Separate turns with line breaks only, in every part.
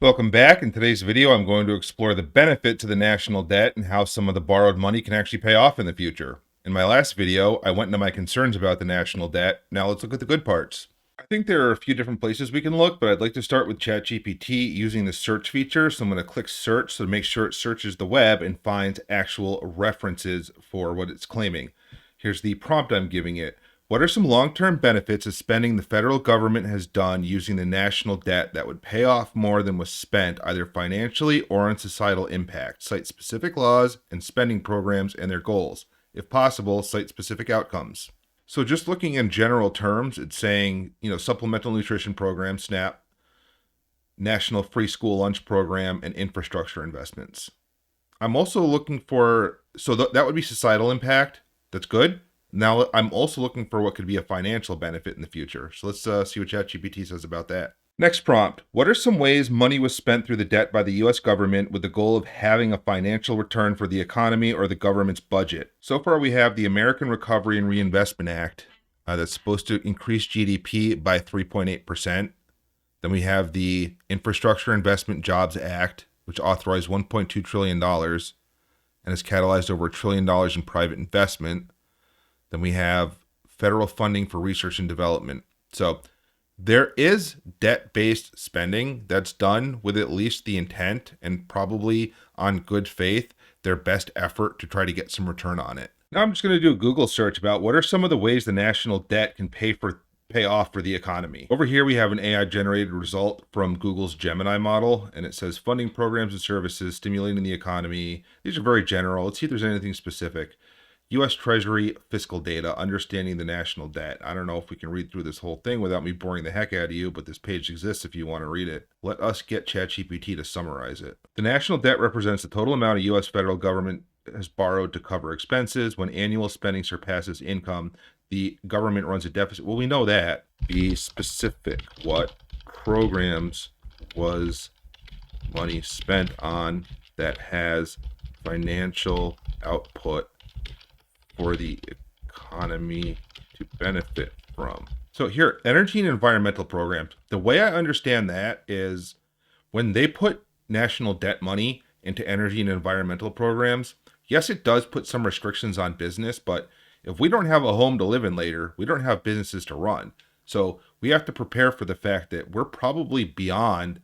Welcome back. In today's video, I'm going to explore the benefit to the national debt and how some of the borrowed money can actually pay off in the future. In my last video, I went into my concerns about the national debt. Now let's look at the good parts. I think there are a few different places we can look, but I'd like to start with ChatGPT using the search feature. So I'm going to click search to make sure it searches the web and finds actual references for what it's claiming. Here's the prompt I'm giving it. What are some long-term benefits of spending the federal government has done using the national debt that would pay off more than was spent, either financially or on societal impact? Cite specific laws and spending programs and their goals. If possible, cite specific outcomes. So just looking in general terms, it's saying, supplemental nutrition program, SNAP, national free school lunch program, and infrastructure investments. I'm also looking for, that would be societal impact. That's good. Now I'm also looking for what could be a financial benefit in the future. So let's see what ChatGPT says about that. Next prompt. What are some ways money was spent through the debt by the US government with the goal of having a financial return for the economy or the government's budget? So far we have the American Recovery and Reinvestment Act that's supposed to increase GDP by 3.8%. Then we have the Infrastructure Investment Jobs Act, which authorized $1.2 trillion and has catalyzed over $1 trillion in private investment. Then we have federal funding for research and development. So there is debt-based spending that's done with at least the intent and probably on good faith, their best effort to try to get some return on it. Now I'm just going to do a Google search about what are some of the ways the national debt can pay off for the economy. Over here we have an AI generated result from Google's Gemini model, and it says funding programs and services stimulating the economy. These are very general. Let's see if there's anything specific. U.S. Treasury fiscal data, understanding the national debt. I don't know if we can read through this whole thing without me boring the heck out of you, but this page exists if you want to read it. Let us get ChatGPT to summarize it. The national debt represents the total amount of U.S. federal government has borrowed to cover expenses. When annual spending surpasses income, the government runs a deficit. Well, we know that. Be specific. What programs was money spent on that has financial output for the economy to benefit from? So here, energy and environmental programs. The way I understand that is when they put national debt money into energy and environmental programs, yes, it does put some restrictions on business, but if we don't have a home to live in later, we don't have businesses to run. So we have to prepare for the fact that we're probably beyond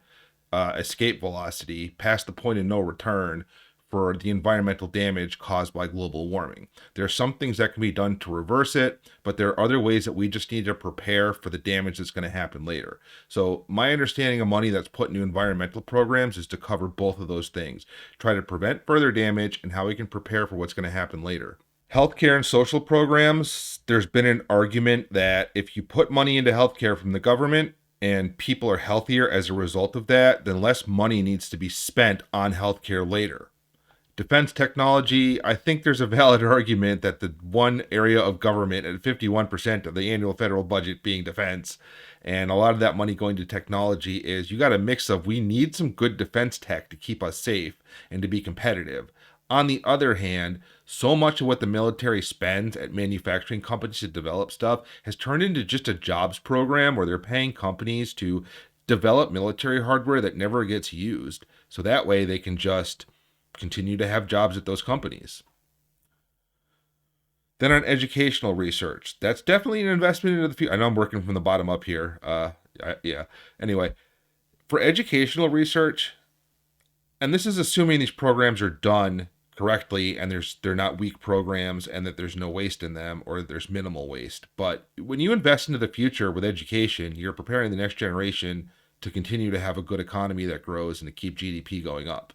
escape velocity, past the point of no return, for the environmental damage caused by global warming. There are some things that can be done to reverse it, but there are other ways that we just need to prepare for the damage that's going to happen later. So my understanding of money that's put into environmental programs is to cover both of those things. Try to prevent further damage and how we can prepare for what's going to happen later. Healthcare and social programs, there's been an argument that if you put money into healthcare from the government and people are healthier as a result of that, then less money needs to be spent on healthcare later. Defense technology, I think there's a valid argument that the one area of government at 51% of the annual federal budget being defense, and a lot of that money going to technology, is you got a mix of we need some good defense tech to keep us safe and to be competitive. On the other hand, so much of what the military spends at manufacturing companies to develop stuff has turned into just a jobs program where they're paying companies to develop military hardware that never gets used. So that way they can just continue to have jobs at those companies. Then on educational research, that's definitely an investment into the future. I know I'm working from the bottom up here. Yeah. Anyway, for educational research, and this is assuming these programs are done correctly and they're not weak programs and that there's no waste in them or there's minimal waste. But when you invest into the future with education, you're preparing the next generation to continue to have a good economy that grows and to keep GDP going up.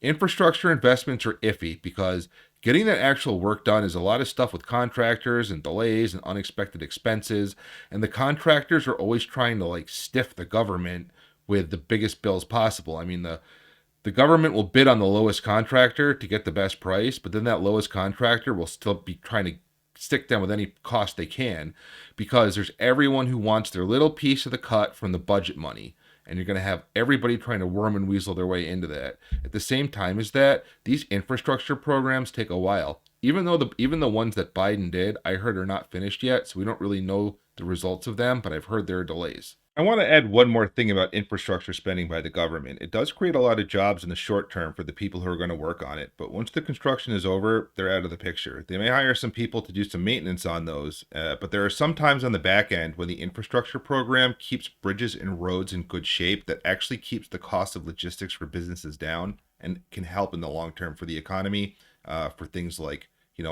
Infrastructure investments are iffy because getting that actual work done is a lot of stuff with contractors and delays and unexpected expenses. And the contractors are always trying to stiff the government with the biggest bills possible. I mean, the government will bid on the lowest contractor to get the best price, but then that lowest contractor will still be trying to stick them with any cost they can because there's everyone who wants their little piece of the cut from the budget money. And you're going to have everybody trying to worm and weasel their way into that. At the same time as that, these infrastructure programs take a while. Even the ones that Biden did, I heard are not finished yet, so we don't really know the results of them, but I've heard there are delays. I want to add one more thing about infrastructure spending by the government. It does create a lot of jobs in the short term for the people who are going to work on it, but once the construction is over, they're out of the picture. They may hire some people to do some maintenance on those, but there are some times on the back end when the infrastructure program keeps bridges and roads in good shape that actually keeps the cost of logistics for businesses down and can help in the long term for the economy, for things like,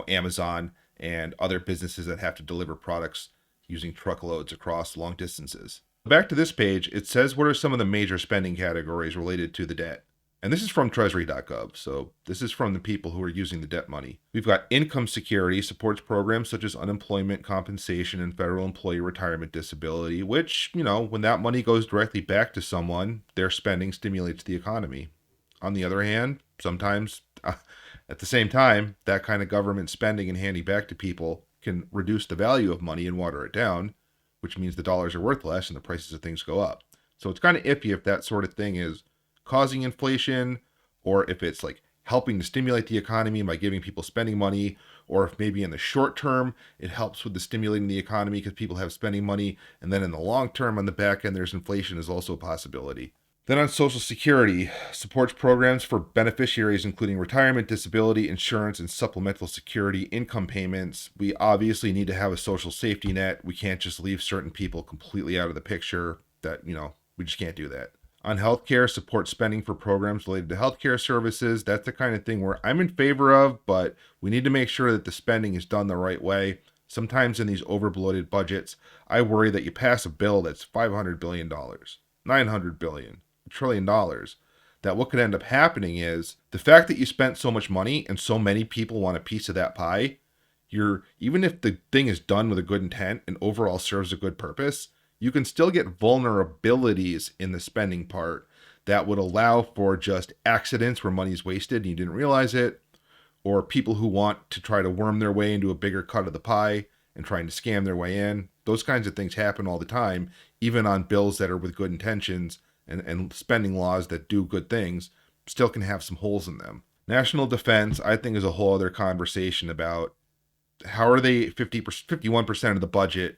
Amazon and other businesses that have to deliver products using truckloads across long distances. Back to this page, it says what are some of the major spending categories related to the debt. And this is from treasury.gov, so this is from the people who are using the debt money. We've got income security, supports programs such as unemployment compensation and federal employee retirement disability, which, when that money goes directly back to someone, their spending stimulates the economy. On the other hand, sometimes, at the same time, that kind of government spending and handing back to people can reduce the value of money and water it down, which means the dollars are worth less and the prices of things go up. So it's kind of iffy if that sort of thing is causing inflation, or if it's like helping to stimulate the economy by giving people spending money, or if maybe in the short term it helps with the stimulating the economy because people have spending money, and then in the long term on the back end there's inflation is also a possibility. Then on Social Security, supports programs for beneficiaries including retirement, disability, insurance, and supplemental security income payments. We obviously need to have a social safety net. We can't just leave certain people completely out of the picture. We just can't do that. On healthcare, support spending for programs related to healthcare services. That's the kind of thing where I'm in favor of, but we need to make sure that the spending is done the right way. Sometimes in these overbloated budgets, I worry that you pass a bill that's $500 billion, $900 billion, $1 trillion, that what could end up happening is the fact that you spent so much money and so many people want a piece of that pie, even if the thing is done with a good intent and overall serves a good purpose, you can still get vulnerabilities in the spending part that would allow for just accidents where money's wasted and you didn't realize it, or people who want to try to worm their way into a bigger cut of the pie and trying to scam their way in. Those kinds of things happen all the time, even on bills that are with good intentions, and spending laws that do good things still can have some holes in them. National defense, I think, is a whole other conversation about how are they 51% of the budget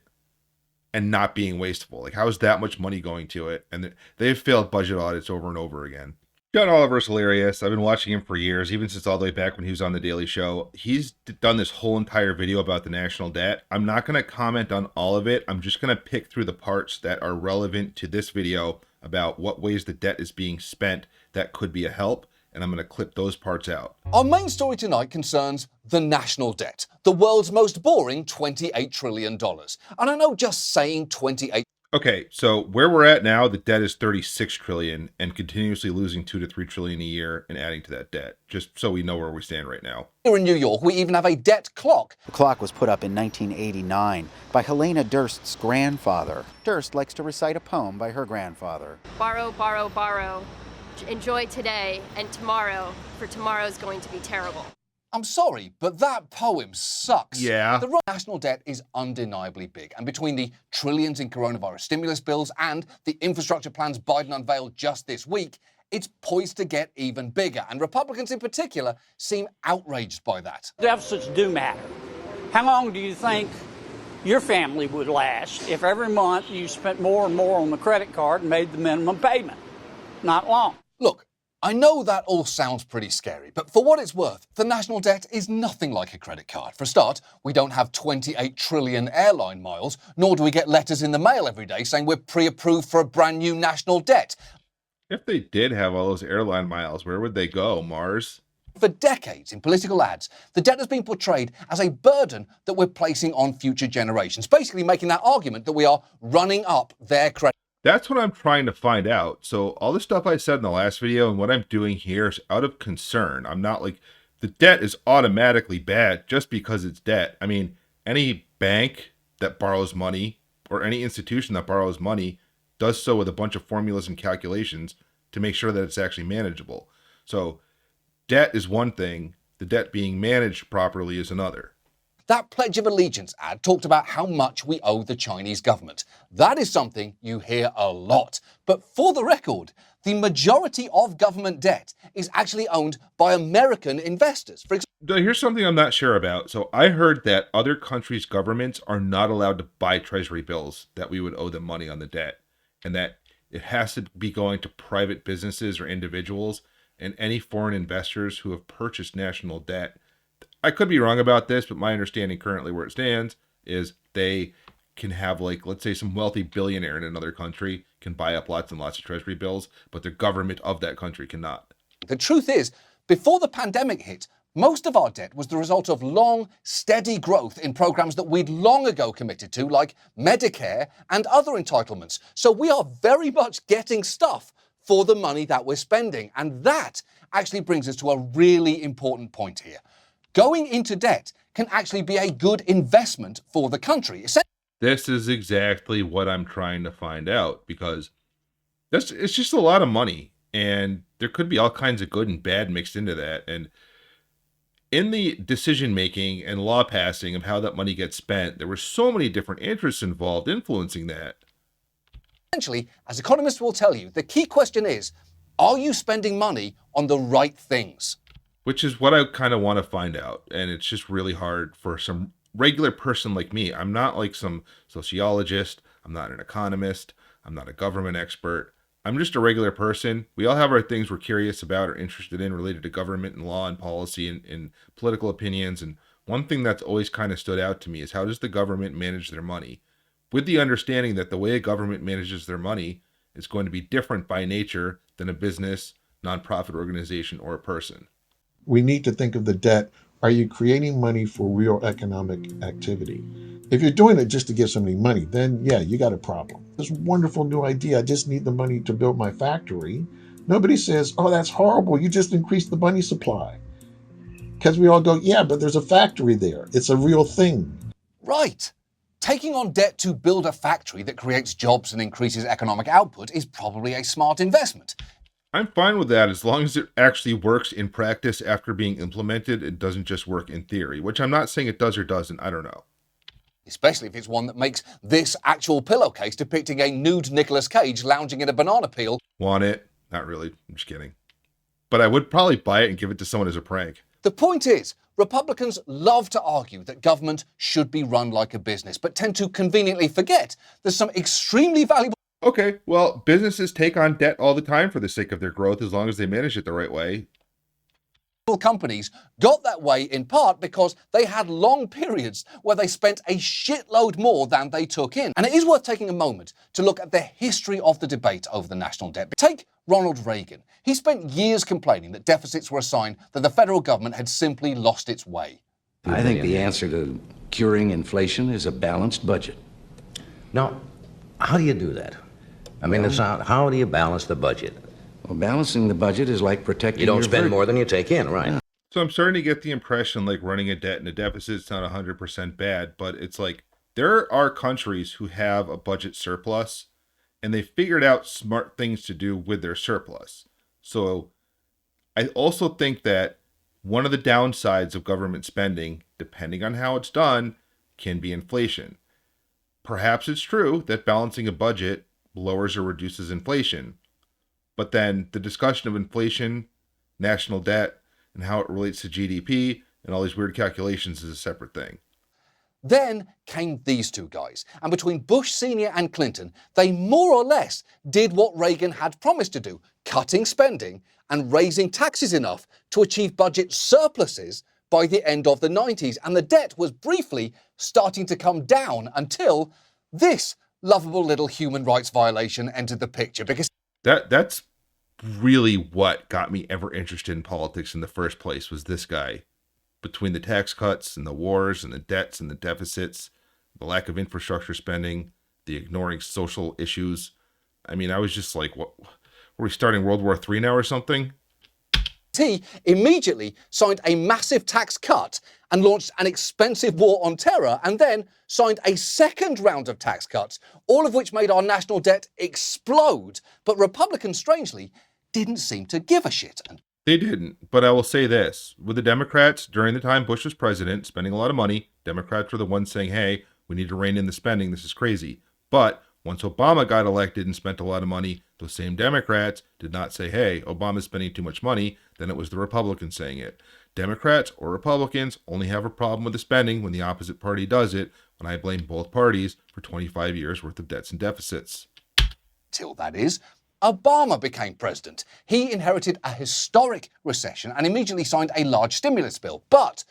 and not being wasteful? Like, how is that much money going to it? And they've failed budget audits over and over again. John Oliver's hilarious. I've been watching him for years, even since all the way back when he was on The Daily Show. He's done this whole entire video about the national debt. I'm not going to comment on all of it. I'm just going to pick through the parts that are relevant to this video about what ways the debt is being spent that could be a help, and I'm going to clip those parts out.
Our main story tonight concerns the national debt, the world's most boring $28 trillion. And I know just saying 28.
Okay, so where we're at now, the debt is 36 trillion and continuously losing 2 to 3 trillion a year and adding to that debt, just so we know where we stand right now.
Here in New York, we even have a debt clock.
The clock was put up in 1989 by Helena Durst's grandfather. Durst likes to recite a poem by her grandfather.
Borrow, borrow, borrow. Enjoy today and tomorrow, for tomorrow's going to be terrible.
I'm sorry, but that poem sucks.
Yeah.
The national debt is undeniably big, and between the trillions in coronavirus stimulus bills and the infrastructure plans Biden unveiled just this week, it's poised to get even bigger, and Republicans in particular seem outraged by that.
Deficits do matter. How long do you think your family would last if every month you spent more and more on the credit card and made the minimum payment? Not long.
Look, I know that all sounds pretty scary, but for what it's worth, the national debt is nothing like a credit card. For a start, we don't have 28 trillion airline miles, nor do we get letters in the mail every day saying we're pre-approved for a brand new national debt.
If they did have all those airline miles, where would they go, Mars?
For decades in political ads, the debt has been portrayed as a burden that we're placing on future generations, basically making that argument that we are running up their credit.
That's what I'm trying to find out. So all the stuff I said in the last video and what I'm doing here is out of concern. I'm not like, the debt is automatically bad just because it's debt. I mean, any bank that borrows money or any institution that borrows money does so with a bunch of formulas and calculations to make sure that it's actually manageable. So debt is one thing, the debt being managed properly is another.
That Pledge of Allegiance ad talked about how much we owe the Chinese government. That is something you hear a lot. But for the record, the majority of government debt is actually owned by American investors. For example,
Here's something I'm not sure about. So I heard that other countries' governments are not allowed to buy treasury bills that we would owe them money on the debt. and that it has to be going to private businesses or individuals and any foreign investors who have purchased national debt. I could be wrong about this, but my understanding currently where it stands is they can have, like, let's say some wealthy billionaire in another country can buy up lots and lots of treasury bills, but the government of that country cannot.
The truth is, before the pandemic hit, most of our debt was the result of long, steady growth in programs that we'd long ago committed to, like Medicare and other entitlements. So we are very much getting stuff for the money that we're spending. And that actually brings us to a really important point here. Going into debt can actually be a good investment for the country.
This is exactly what I'm trying to find out, because it's just a lot of money, and there could be all kinds of good and bad mixed into that. And in the decision making and law passing of how that money gets spent, there were so many different interests involved influencing that.
Essentially, as economists will tell you, the key question is, are you spending money on the right things?
Which is what I kind of want to find out. And it's just really hard for some regular person like me. I'm not like some sociologist. I'm not an economist. I'm not a government expert. I'm just a regular person. We all have our things we're curious about or interested in related to government and law and policy and political opinions. And one thing that's always kind of stood out to me is, how does the government manage their money? With the understanding that the way a government manages their money is going to be different by nature than a business, nonprofit organization, or a person.
We need to think of the debt. Are you creating money for real economic activity? If you're doing it just to give somebody money, then yeah, you got a problem. This wonderful new idea, I just need the money to build my factory. Nobody says, oh, that's horrible, you just increased the money supply. Because we all go, yeah, but there's a factory there. It's a real thing.
Right. Taking on debt to build a factory that creates jobs and increases economic output is probably a smart investment.
I'm fine with that as long as it actually works in practice after being implemented. It doesn't just work in theory, which I'm not saying it does or doesn't. I don't know.
Especially if it's one that makes this actual pillowcase depicting a nude Nicolas Cage lounging in a banana peel.
Want it? Not really. I'm just kidding. But I would probably buy it and give it to someone as a prank.
The point is, Republicans love to argue that government should be run like a business, but tend to conveniently forget there's some extremely valuable
Okay, well, businesses take on debt all the time for the sake of their growth as long as they manage it the right way.
companies got that way in part because they had long periods where they spent a shitload more than they took in. And it is worth taking a moment to look at the history of the debate over the national debt. Take Ronald Reagan. He spent years complaining that deficits were a sign that the federal government had simply lost its way.
I think the answer to curing inflation is a balanced budget.
Now, how do you do that? I mean, it's not, how do you balance the budget?
Well, balancing the budget is like protecting
You don't
your
spend more than you take in, right?
Yeah.
So I'm starting to get the impression like running a debt and a deficit is not 100% bad, but it's like there are countries who have a budget surplus and they figured out smart things to do with their surplus. So I also think that one of the downsides of government spending, depending on how it's done, can be inflation. Perhaps it's true that balancing a budget lowers or reduces inflation. But then the discussion of inflation, national debt, and how it relates to GDP and all these weird calculations is a separate thing.
Then came these two guys, and between Bush Sr. and Clinton, they more or less did what Reagan had promised to do, cutting spending and raising taxes enough to achieve budget surpluses by the end of the 90s. And the debt was briefly starting to come down until this lovable little human rights violation entered the picture. Because
That's really what got me ever interested in politics in the first place, was this guy. Between the tax cuts and the wars and the debts and the deficits, the lack of infrastructure spending, the ignoring social issues. I mean, I was just like, what? Were we starting World War III now or something?
he immediately signed a massive tax cut and launched an expensive war on terror, and then signed a second round of tax cuts, all of which made our national debt explode. But Republicans, strangely, didn't seem to give a shit.
They didn't, but I will say this. With the Democrats, during the time Bush was president, spending a lot of money, Democrats were the ones saying, hey, we need to rein in the spending, this is crazy. But once Obama got elected and spent a lot of money, those same Democrats did not say, hey, Obama's spending too much money. Then it was the Republicans saying it. Democrats or Republicans only have a problem with the spending when the opposite party does it, when I blame both parties for 25 years worth of debts and deficits.
Till, that is, Obama became president. He inherited a historic recession and immediately signed a large stimulus bill, but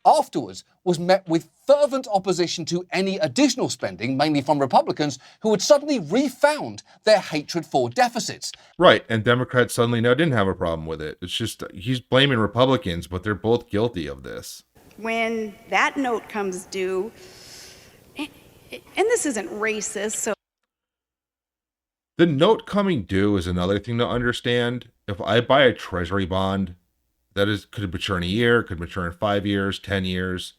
afterwards was met with fervent opposition to any additional spending, mainly from Republicans who had suddenly refound their hatred for deficits.
Right, and Democrats suddenly now didn't have a problem with it. It's just he's blaming Republicans, but they're both guilty of this.
When that note comes due, and this isn't racist, so
The note coming due is another thing to understand. If I buy a treasury bond, could mature in a year, could mature in 5 years, 10 years.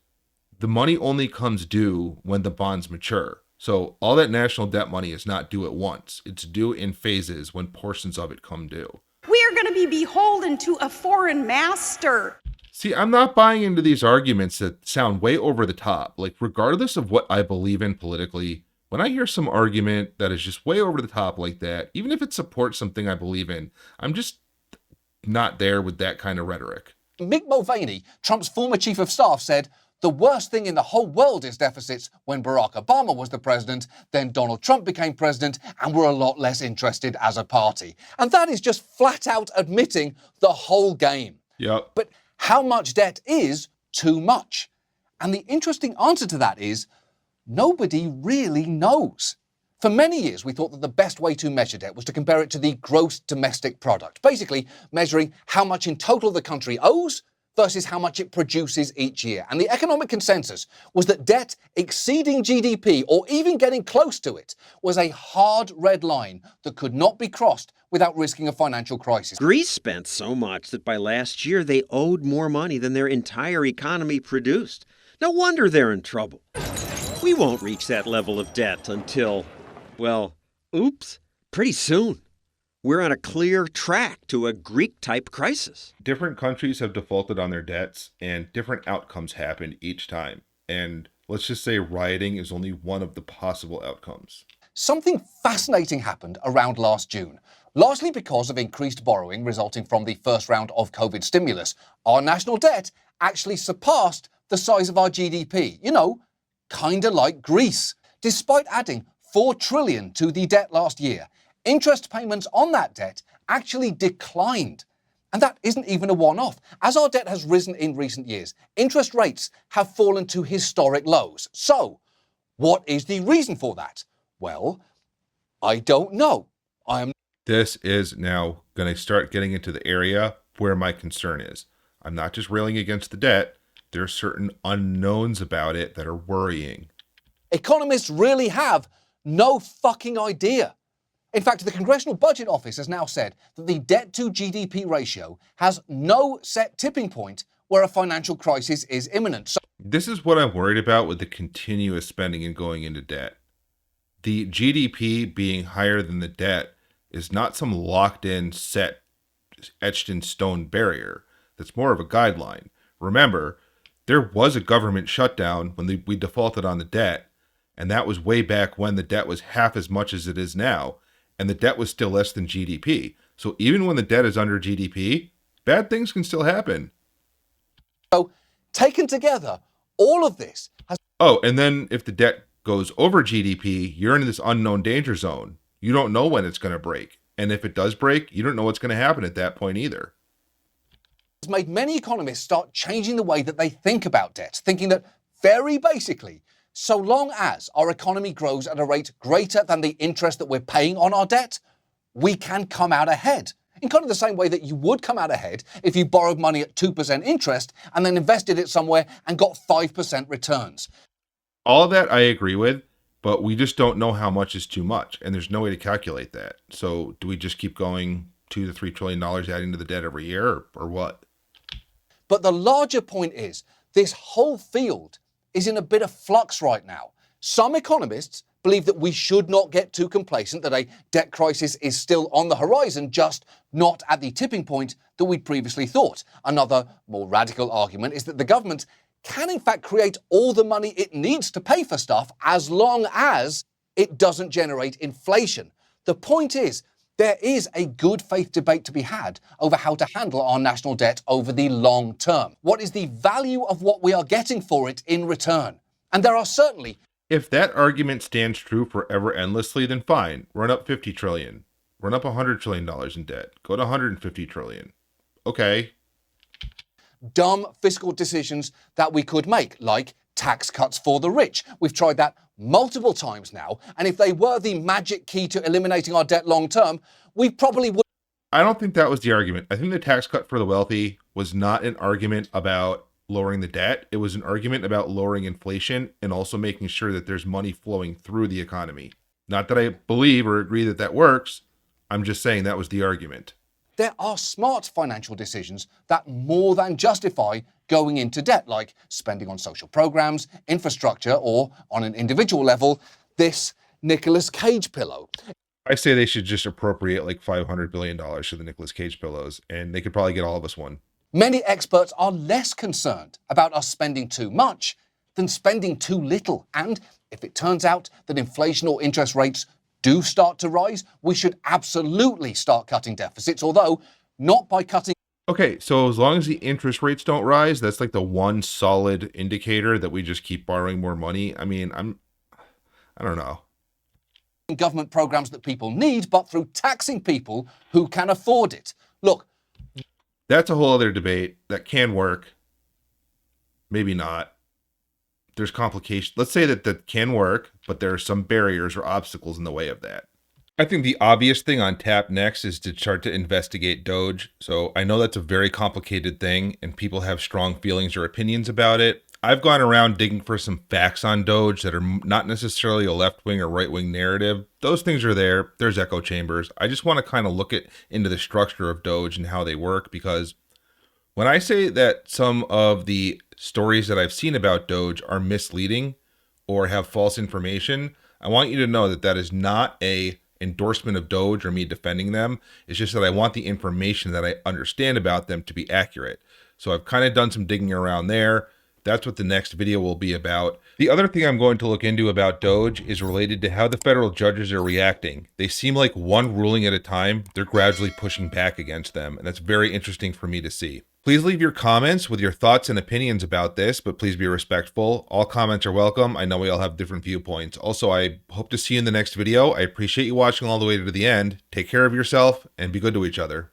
The money only comes due when the bonds mature. So all that national debt money is not due at once. It's due in phases when portions of it come due.
we are going to be beholden to a foreign master.
See, I'm not buying into these arguments that sound way over the top. Like, regardless of what I believe in politically, when I hear some argument that is just way over the top like that, even if it supports something I believe in, I'm just not there with that kind of rhetoric.
Mick Mulvaney, Trump's former chief of staff, said, "The worst thing in the whole world is deficits. When Barack Obama was the president, then Donald Trump became president, and we're a lot less interested as a party." And that is just flat out admitting the whole game.
Yep.
But how much debt is too much? And the interesting answer to that is nobody really knows. For many years, we thought that the best way to measure debt was to compare it to the gross domestic product, basically measuring how much in total the country owes versus how much it produces each year. And the economic consensus was that debt exceeding GDP, or even getting close to it, was a hard red line that could not be crossed without risking a financial crisis.
Greece spent so much that by last year they owed more money than their entire economy produced. No wonder they're in trouble. We won't reach that level of debt until, well, oops, pretty soon. We're on a clear track to a Greek-type crisis.
Different countries have defaulted on their debts, and different outcomes happen each time. And let's just say rioting is only one of the possible outcomes.
Something fascinating happened around last June. Largely because of increased borrowing resulting from the first round of COVID stimulus, our national debt actually surpassed the size of our GDP. You know, kinda like Greece. Despite adding $4 trillion to the debt last year, interest payments on that debt actually declined. And that isn't even a one-off. As our debt has risen in recent years, interest rates have fallen to historic lows. So, what is the reason for that? Well, I don't know.
This is now going to start getting into the area where my concern is. I'm not just railing against the debt. There are certain unknowns about it that are worrying.
Economists really have no fucking idea. In fact, the Congressional Budget Office has now said that the debt to GDP ratio has no set tipping point where a financial crisis is imminent. So
This is what I'm worried about with the continuous spending and going into debt. The GDP being higher than the debt is not some locked in, set, etched in stone barrier. That's more of a guideline. Remember, there was a government shutdown when we defaulted on the debt, and that was way back when the debt was half as much as it is now, and the debt was still less than GDP. So even when the debt is under GDP, bad things can still happen.
So, taken together, all of this has...
Oh, and then if the debt goes over GDP, you're in this unknown danger zone. You don't know when it's going to break. And if it does break, you don't know what's going to happen at that point either.
It's made many economists start changing the way that they think about debt, thinking that, very basically, so long as our economy grows at a rate greater than the interest that we're paying on our debt, we can come out ahead. In kind of the same way that you would come out ahead if you borrowed money at 2% interest and then invested it somewhere and got 5% returns.
All of that I agree with, but we just don't know how much is too much, and there's no way to calculate that. So do we just keep going $2 to $3 trillion adding to the debt every year, or what?
But the larger point is, this whole field is in a bit of flux right now. Some economists believe that we should not get too complacent, that a debt crisis is still on the horizon, just not at the tipping point that we'd previously thought. Another, more radical argument is that the government can in fact create all the money it needs to pay for stuff as long as it doesn't generate inflation. The point is, there is a good faith debate to be had over how to handle our national debt over the long term. What is the value of what we are getting for it in return? And there are certainly
If that argument stands true forever endlessly, then fine. Run up 50 trillion. Run up $100 trillion in debt. Go to 150 trillion. Okay.
Dumb fiscal decisions that we could make, like tax cuts for the rich. We've tried that multiple times now, and if they were the magic key to eliminating our debt long term, we probably would.
I don't think that was the argument. I think the tax cut for the wealthy was not an argument about lowering the debt. It was an argument about lowering inflation and also making sure that there's money flowing through the economy. Not that I believe or agree that that works. I'm just saying that was the argument.
There are smart financial decisions that more than justify going into debt, like spending on social programs, infrastructure, or on an individual level, this Nicolas Cage pillow.
I say they should just appropriate like $500 billion to the Nicolas Cage pillows, and they could probably get all of us one.
Many experts are less concerned about us spending too much than spending too little. And if it turns out that inflation or interest rates do start to rise, we should absolutely start cutting deficits, although not by cutting.
Okay, so as long as the interest rates don't rise, that's like the one solid indicator that we just keep borrowing more money. I mean, I don't know.
Government programs that people need, but through taxing people who can afford it. Look,
that's a whole other debate. That can work. Maybe not. There's complications. Let's say that can work, but there are some barriers or obstacles in the way of that. I think the obvious thing on tap next is to start to investigate Doge. So I know that's a very complicated thing and people have strong feelings or opinions about it. I've gone around digging for some facts on Doge that are not necessarily a left-wing or right-wing narrative. Those things are there. There's echo chambers. I just want to kind of look into the structure of Doge and how they work, because when I say that some of the stories that I've seen about Doge are misleading or have false information, I want you to know that that is not a endorsement of Doge or me defending them. It's just that I want the information that I understand about them to be accurate. So I've kind of done some digging around there. That's what the next video will be about. The other thing I'm going to look into about Doge is related to how the federal judges are reacting. They seem like one ruling at a time. They're gradually pushing back against them, and that's very interesting for me to see. Please leave your comments with your thoughts and opinions about this, but please be respectful. All comments are welcome. I know we all have different viewpoints. Also, I hope to see you in the next video. I appreciate you watching all the way to the end. Take care of yourself and be good to each other.